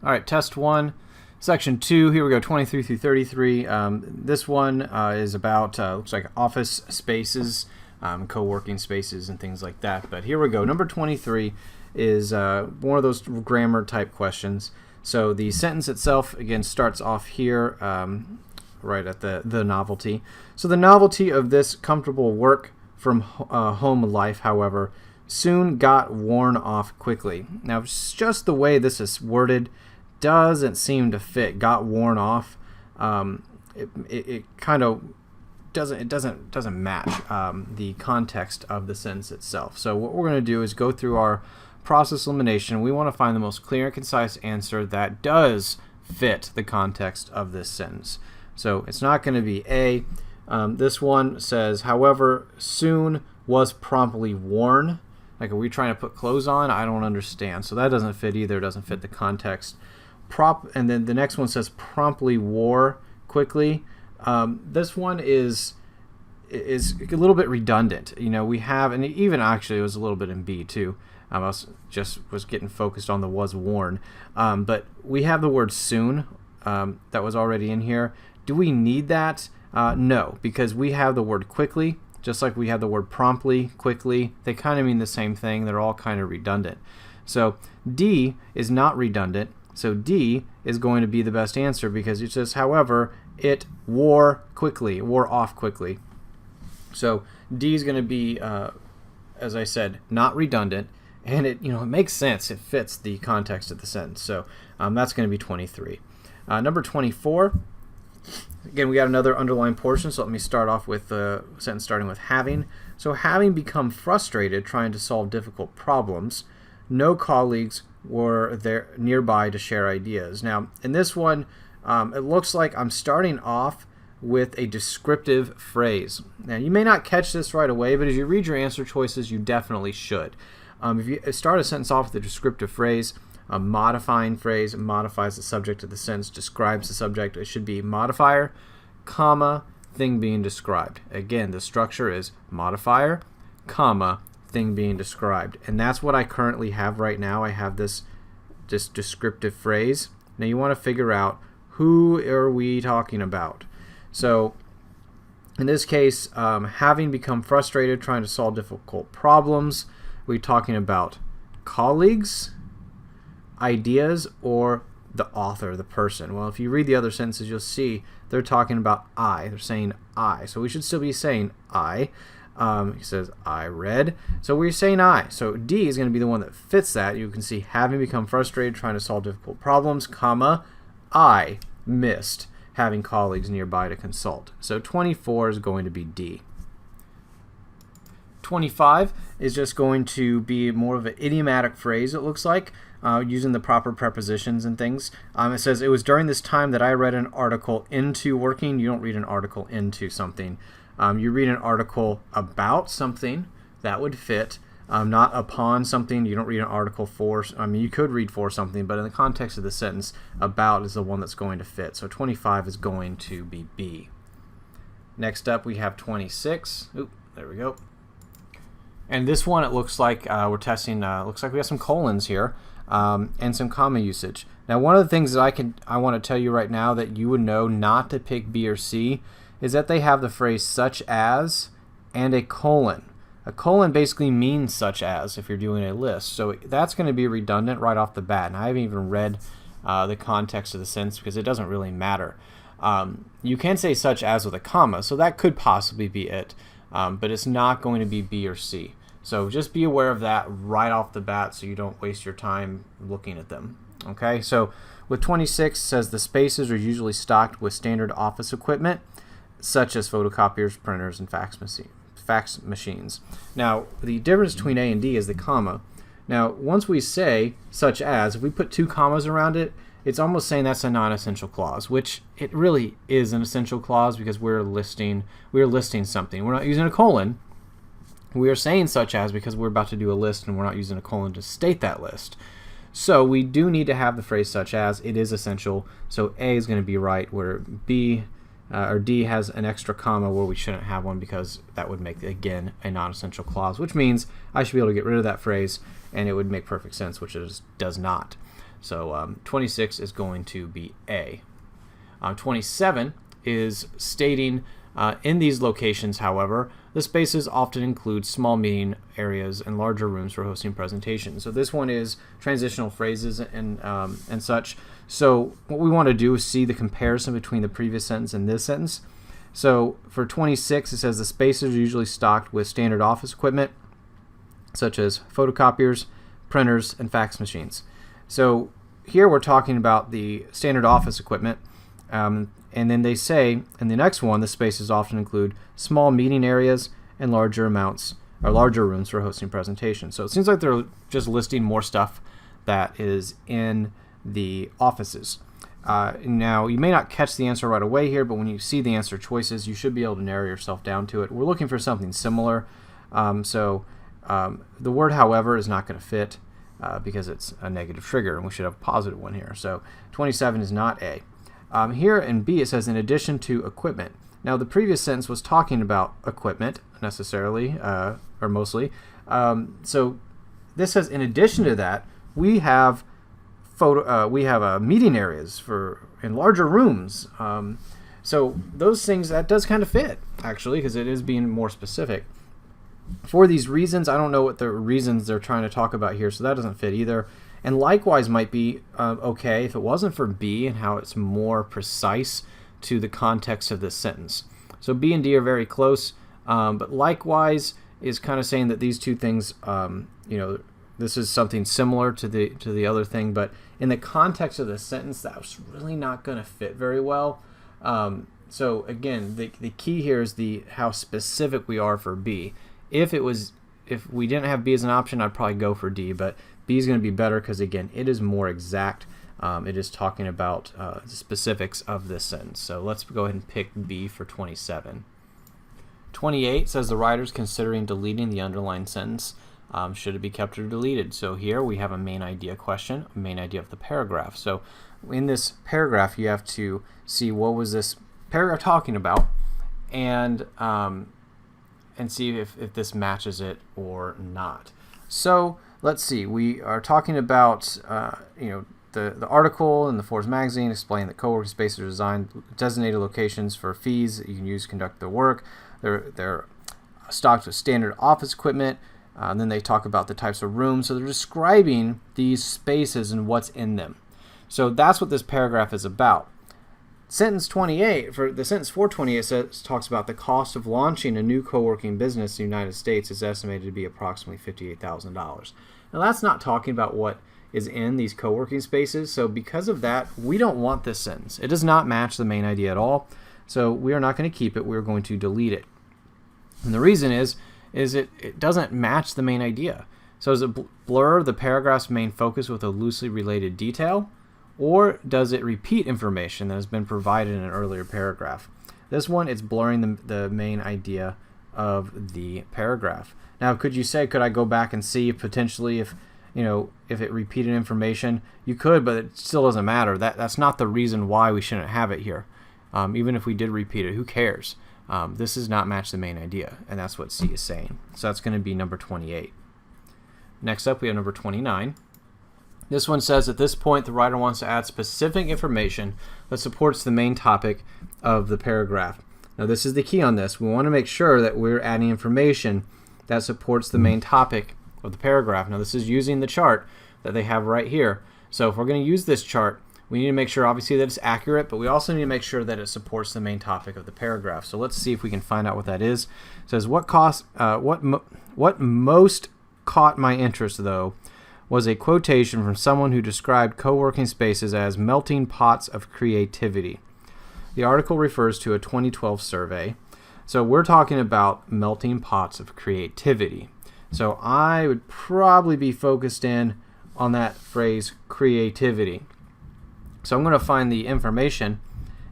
All right, test 1, section 2. Here we go, 23 through 33. This one is about, looks like office spaces, co-working spaces and things like that. But here we go. Number 23 is one of those grammar type questions. So the sentence itself, again, starts off here right at the novelty. So the novelty of this comfortable work from home life, however, soon got worn off quickly. Now, just the way this is worded doesn't seem to fit. Got worn off. It kind of doesn't match the context of the sentence itself. So what we're going to do is go through our process elimination. We want to find the most clear and concise answer that does fit the context of this sentence. So it's not going to be A. This one says, however, soon was promptly worn. Like, are we trying to put clothes on? I don't understand. So that doesn't fit either. It doesn't fit the context. And then the next one says promptly wore quickly. This one is a little bit redundant. You know, we have, and even actually it was a little bit in B too. I was getting focused on the was worn. But we have the word soon that was already in here. Do we need that? No, because we have the word quickly, just like we have the word promptly, quickly. They kind of mean the same thing. They're all kind of redundant. So D is not redundant. So D is going to be the best answer because it says, however, it wore off quickly. So D is going to be, as I said, not redundant, and it makes sense. It fits the context of the sentence. So that's going to be 23. Number 24. Again, we got another underlined portion, so let me start off with the sentence starting with having. So having become frustrated trying to solve difficult problems, no colleagues were there nearby to share ideas. Now, in this one, it looks like I'm starting off with a descriptive phrase. Now, you may not catch this right away, but as you read your answer choices, you definitely should. If you start a sentence off with a descriptive phrase, a modifying phrase, it modifies the subject of the sentence, describes the subject. It should be modifier, comma, thing being described. Again, the structure is modifier, comma, thing being described. And that's what I currently have right now. I have this descriptive phrase. Now you want to figure out, who are we talking about? So in this case, having become frustrated trying to solve difficult problems, we're talking about colleagues, ideas, or the author, the person. Well, if you read the other sentences, you'll see they're talking about I. They're saying I. So we should still be saying I. He says, I read. So we're saying I. So D is going to be the one that fits that. You can see having become frustrated trying to solve difficult problems, comma, I missed having colleagues nearby to consult. So 24 is going to be D. 25 is just going to be more of an idiomatic phrase, it looks like, using the proper prepositions and things. It says, it was during this time that I read an article into working. You don't read an article into something. You read an article about something. That would fit. Not upon something. You don't read an article for. You could read for something, but in the context of the sentence, about is the one that's going to fit. So 25 is going to be B. Next up, we have 26. Oop, there we go. And this one, it looks like we're testing. Looks like we have some colons here and some comma usage. Now, one of the things that I want to tell you right now that you would know not to pick B or C is that they have the phrase such as and a colon. A colon basically means such as if you're doing a list. So that's going to be redundant right off the bat. And I haven't even read the context of the sentence because it doesn't really matter. You can say such as with a comma, so that could possibly be it. But it's not going to be B or C. So just be aware of that right off the bat so you don't waste your time looking at them. Okay, so with 26, it says the spaces are usually stocked with standard office equipment, such as photocopiers, printers, and fax machines. Now, the difference between A and D is the comma. Now, once we say such as, if we put two commas around it, it's almost saying that's a non-essential clause, which it really is an essential clause because we're listing something. We're not using a colon. We are saying such as because we're about to do a list and we're not using a colon to state that list. So we do need to have the phrase such as. It is essential. So A is going to be right, where B or D has an extra comma where we shouldn't have one because that would make, again, a non-essential clause, which means I should be able to get rid of that phrase and it would make perfect sense, which it does not. So 26 is going to be A. 27 is stating in these locations, however, the spaces often include small meeting areas and larger rooms for hosting presentations. So this one is transitional phrases and such. So what we want to do is see the comparison between the previous sentence and this sentence. So for 26, it says the spaces are usually stocked with standard office equipment, such as photocopiers, printers, and fax machines. So here we're talking about the standard office equipment. And then they say in the next one, the spaces often include small meeting areas and larger rooms for hosting presentations. So it seems like they're just listing more stuff that is in the offices. Now, you may not catch the answer right away here, but when you see the answer choices, you should be able to narrow yourself down to it. We're looking for something similar. The word however is not going to fit because it's a negative trigger, and we should have a positive one here. So 27 is not A. Here in B, it says in addition to equipment. Now, the previous sentence was talking about equipment necessarily, or mostly. So this says in addition to that, we have meeting areas in larger rooms. So those things, that does kind of fit, actually, because it is being more specific. For these reasons, I don't know what the reasons they're trying to talk about here, so that doesn't fit either. And likewise might be okay if it wasn't for B and how it's more precise to the context of this sentence. So B and D are very close, but likewise is kind of saying that these two things, this is something similar to the other thing, but in the context of the sentence, that was really not going to fit very well. So again, the key here is how specific we are for B. If we didn't have B as an option, I'd probably go for D, but B is going to be better because, again, it is more exact. It is talking about the specifics of this sentence. So let's go ahead and pick B for 27. 28 says the writer is considering deleting the underlined sentence. Should it be kept or deleted? So here we have a main idea question, a main idea of the paragraph. So in this paragraph, you have to see what was this paragraph talking about, and see if this matches it or not. So let's see. We are talking about the article in the Forbes magazine explaining that co-working spaces are designed designated locations for fees that you can use to conduct their work. They're stocked with standard office equipment. And then they talk about the types of rooms. So they're describing these spaces and what's in them. So that's what this paragraph is about. Sentence 28, for the sentence 428 talks about the cost of launching a new co-working business in the United States is estimated to be approximately $58,000. Now that's not talking about what is in these co-working spaces. So because of that, we don't want this sentence. It does not match the main idea at all. So we are not going to keep it. We're going to delete it. And the reason is it doesn't match the main idea. So does it blur the paragraph's main focus with a loosely related detail, or does it repeat information that has been provided in an earlier paragraph? This one, it's blurring the main idea of the paragraph. Now, could I go back and see potentially if it repeated information? You could, but it still doesn't matter. That's not the reason why we shouldn't have it here. Even if we did repeat it, who cares? This does not match the main idea, and that's what C is saying. So that's going to be number 28. Next up, we have number 29. This one says at this point, the writer wants to add specific information that supports the main topic of the paragraph. Now, this is the key on this. We want to make sure that we're adding information that supports the main topic of the paragraph. Now, this is using the chart that they have right here. So if we're going to use this chart, we need to make sure, obviously, that it's accurate, but we also need to make sure that it supports the main topic of the paragraph. So let's see if we can find out what that is. It says, what most caught my interest, though, was a quotation from someone who described co-working spaces as melting pots of creativity. The article refers to a 2012 survey. So we're talking about melting pots of creativity. So I would probably be focused in on that phrase, creativity. So I'm going to find the information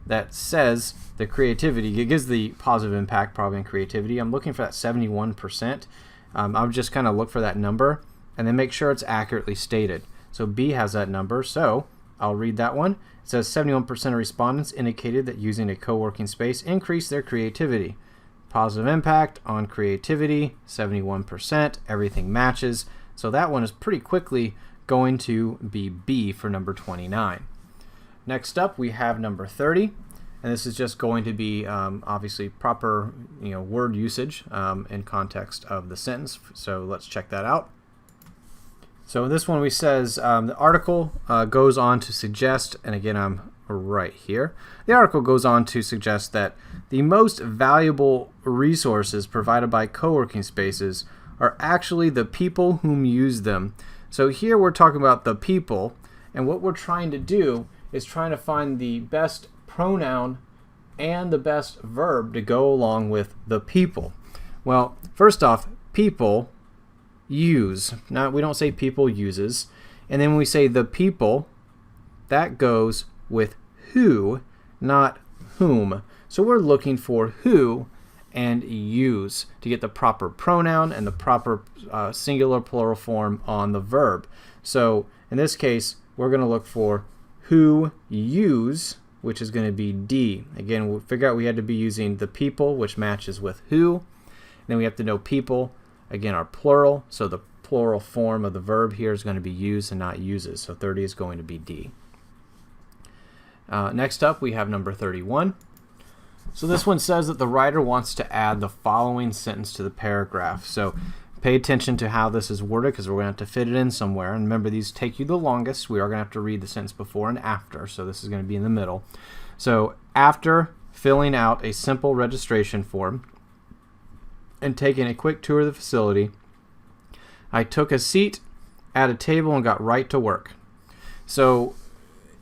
that says the creativity. It gives the positive impact probably in creativity. I'm looking for that 71%. I'll just kind of look for that number and then make sure it's accurately stated. So B has that number, so I'll read that one. It says 71% of respondents indicated that using a co-working space increased their creativity. Positive impact on creativity, 71%. Everything matches. So that one is pretty quickly going to be B for number 29. Next up, we have number 30, and this is just going to be obviously proper word usage in context of the sentence. So let's check that out. So in this one, we says the article goes on to suggest, and again I'm right here, the article goes on to suggest that the most valuable resources provided by co-working spaces are actually the people whom use them. So here we're talking about the people, and what we're trying to do is trying to find the best pronoun and the best verb to go along with the people. Well, first off, people use. Now, we don't say people uses. And then when we say the people, that goes with who, not whom. So we're looking for who and use to get the proper pronoun and the proper singular plural form on the verb. So in this case, we're going to look for who use, which is going to be D. Again, we'll figure out we had to be using the people, which matches with who. Then we have to know people, again, are plural. So the plural form of the verb here is going to be use and not uses. So 30 is going to be D. Next up, we have number 31. So this one says that the writer wants to add the following sentence to the paragraph. So pay attention to how this is worded because we're going to have to fit it in somewhere. And remember, these take you the longest. We are going to have to read the sentence before and after, so this is going to be in the middle. So after filling out a simple registration form and taking a quick tour of the facility, I took a seat at a table and got right to work. So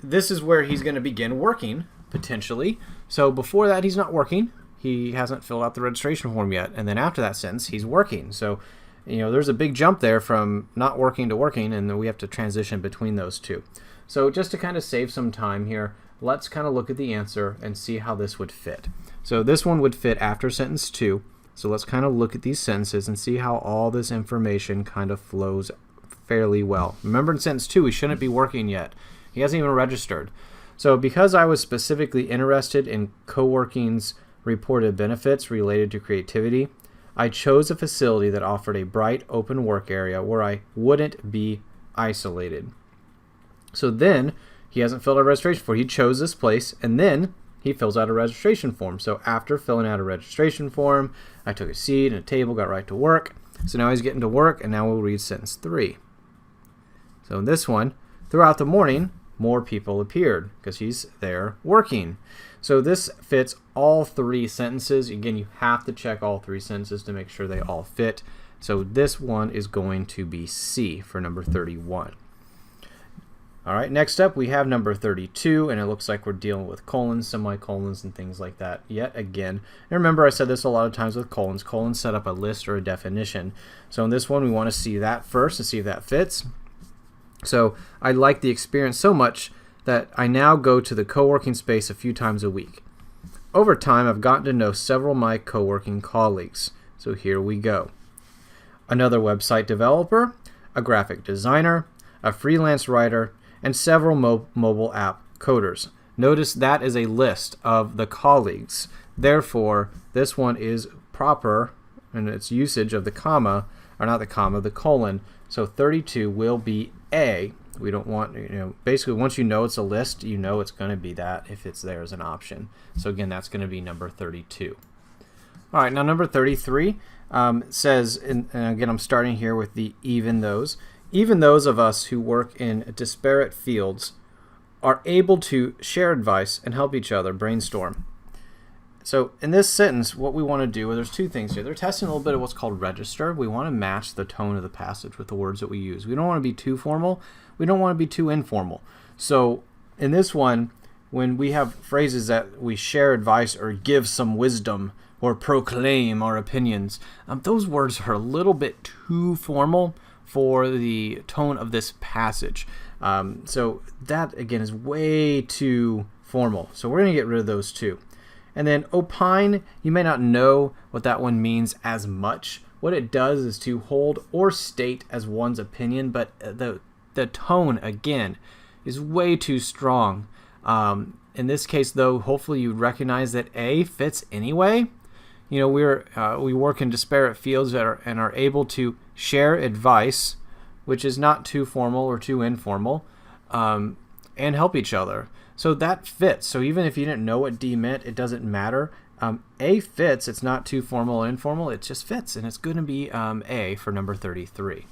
this is where he's going to begin working, potentially. So before that, he's not working. He hasn't filled out the registration form yet. And then after that sentence, he's working. So, there's a big jump there from not working to working, and then we have to transition between those two. So just to kind of save some time here, let's kind of look at the answer and see how this would fit. So this one would fit after sentence 2. So let's kind of look at these sentences and see how all this information kind of flows fairly well. Remember, in sentence 2, he shouldn't be working yet. He hasn't even registered. So because I was specifically interested in co-working's reported benefits related to creativity, I chose a facility that offered a bright, open work area where I wouldn't be isolated. So then, he hasn't filled out a registration form. He chose this place, and then he fills out a registration form. So after filling out a registration form, I took a seat and a table, got right to work. So now he's getting to work, and now we'll read sentence 3. So in this one, throughout the morning, more people appeared because he's there working. So this fits all 3 sentences. Again, you have to check all 3 sentences to make sure they all fit. So this one is going to be C for number 31. All right, next up we have number 32, and it looks like we're dealing with colons, semicolons, and things like that yet again. And remember, I said this a lot of times with colons. Colons set up a list or a definition. So in this one, we want to see that first and see if that fits. So I like the experience so much that I now go to the co-working space a few times a week. Over time, I've gotten to know several of my co-working colleagues. So here we go. Another website developer, a graphic designer, a freelance writer, and several mobile app coders. Notice that is a list of the colleagues. Therefore, this one is proper in its usage of the comma, or not the comma, the colon. So 32 will be A. We don't want, basically once you know it's a list, you know it's going to be that if it's there as an option. So again, that's going to be number 32. All right, now number 33 says, and again, I'm starting here with the even those. Even those of us who work in disparate fields are able to share advice and help each other brainstorm. So in this sentence, what we want to do, there's 2 things here. They're testing a little bit of what's called register. We want to match the tone of the passage with the words that we use. We don't want to be too formal. We don't want to be too informal. So in this one, when we have phrases that we share advice or give some wisdom or proclaim our opinions, those words are a little bit too formal for the tone of this passage. So that, again, is way too formal. So we're going to get rid of those 2. And then opine, you may not know what that one means as much. What it does is to hold or state as one's opinion, but the tone, again, is way too strong. In this case, though, hopefully you recognize that A fits anyway. We work in disparate fields and are able to share advice which is not too formal or too informal, and help each other. So that fits. So even if you didn't know what D meant, it doesn't matter. A fits. It's not too formal or informal. It just fits, and it's going to be A for number 33.